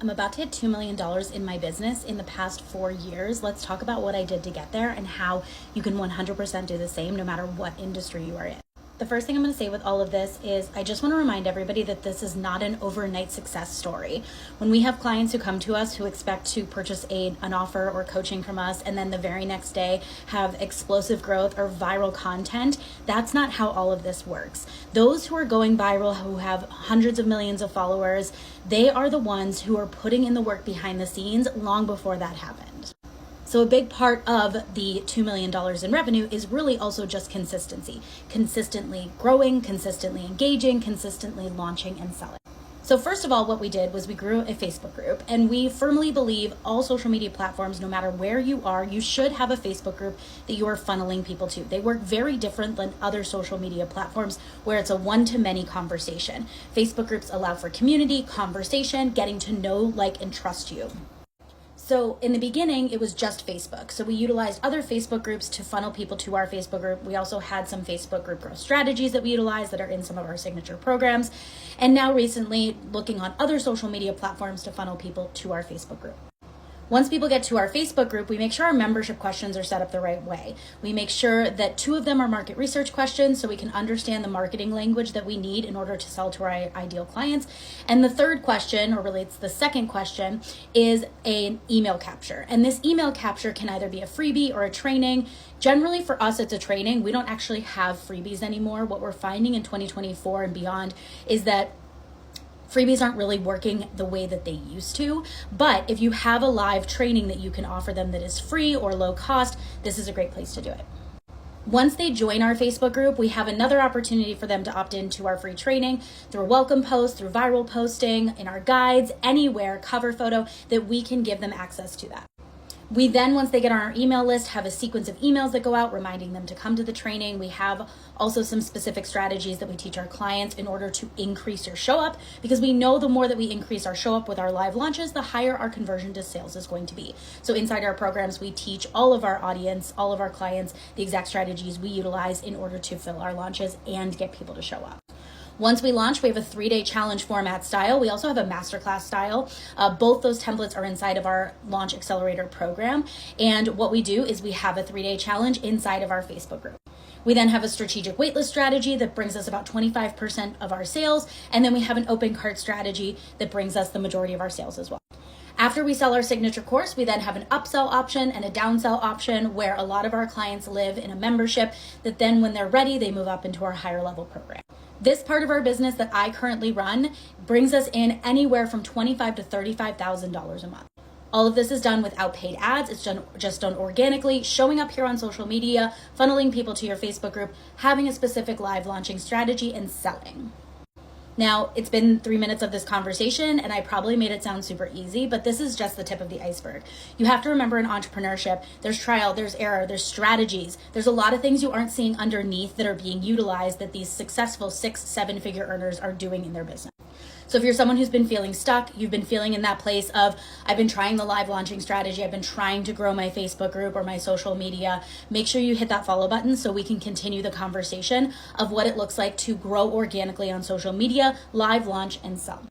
I'm about to hit $2 million in my business in the past 4 years. Let's talk about what I did to get there and how you can 100% do the same no matter what industry you are in. The first thing I'm going to say with all of this is I just want to remind everybody that this is not an overnight success story. When we have clients who come to us who expect to purchase an offer or coaching from us and then the very next day have explosive growth or viral content, that's not how all of this works. Those who are going viral, who have hundreds of millions of followers, they are the ones who are putting in the work behind the scenes long before that happened. So a big part of the $2 million in revenue is really also just consistency, consistently growing, consistently engaging, consistently launching and selling. So first of all, what we did was we grew a Facebook group, and we firmly believe all social media platforms, no matter where you are, you should have a Facebook group that you are funneling people to. They work very different than other social media platforms where it's a one-to-many conversation. Facebook groups allow for community, conversation, getting to know, like, and trust you. So in the beginning, it was just Facebook. So we utilized other Facebook groups to funnel people to our Facebook group. We also had some Facebook group growth strategies that we utilize that are in some of our signature programs. And now recently looking on other social media platforms to funnel people to our Facebook group. Once people get to our Facebook group, we make sure our membership questions are set up the right way. We make sure that 2 of them are market research questions so we can understand the marketing language that we need in order to sell to our ideal clients. And the third question, or really it's the second question, is an email capture. And this email capture can either be a freebie or a training. Generally for us, it's a training. We don't actually have freebies anymore. What we're finding in 2024 and beyond is that freebies aren't really working the way that they used to, but if you have a live training that you can offer them that is free or low cost, this is a great place to do it. Once they join our Facebook group, we have another opportunity for them to opt into our free training through a welcome post, through viral posting, in our guides, anywhere, cover photo, that we can give them access to that. We then, once they get on our email list, have a sequence of emails that go out reminding them to come to the training. We have also some specific strategies that we teach our clients in order to increase your show up, because we know the more that we increase our show up with our live launches, the higher our conversion to sales is going to be. So inside our programs, we teach all of our audience, all of our clients, the exact strategies we utilize in order to fill our launches and get people to show up. Once we launch, we have a 3-day challenge format style. We also have a masterclass style. Both those templates are inside of our Launch Accelerator program. And what we do is we have a 3-day challenge inside of our Facebook group. We then have a strategic waitlist strategy that brings us about 25% of our sales. And then we have an open cart strategy that brings us the majority of our sales as well. After we sell our signature course, we then have an upsell option and a downsell option where a lot of our clients live in a membership that then when they're ready, they move up into our higher level program. This part of our business that I currently run brings us in anywhere from $25,000 to $35,000 a month. All of this is done without paid ads. It's just done organically, showing up here on social media, funneling people to your Facebook group, having a specific live launching strategy, and selling. Now, it's been 3 minutes of this conversation, and I probably made it sound super easy, but this is just the tip of the iceberg. You have to remember in entrepreneurship, there's trial, there's error, there's strategies. There's a lot of things you aren't seeing underneath that are being utilized that these successful 6-7-figure earners are doing in their business. So if you're someone who's been feeling stuck, you've been feeling in that place of, I've been trying the live launching strategy, I've been trying to grow my Facebook group or my social media, make sure you hit that follow button so we can continue the conversation of what it looks like to grow organically on social media, live launch, and sell.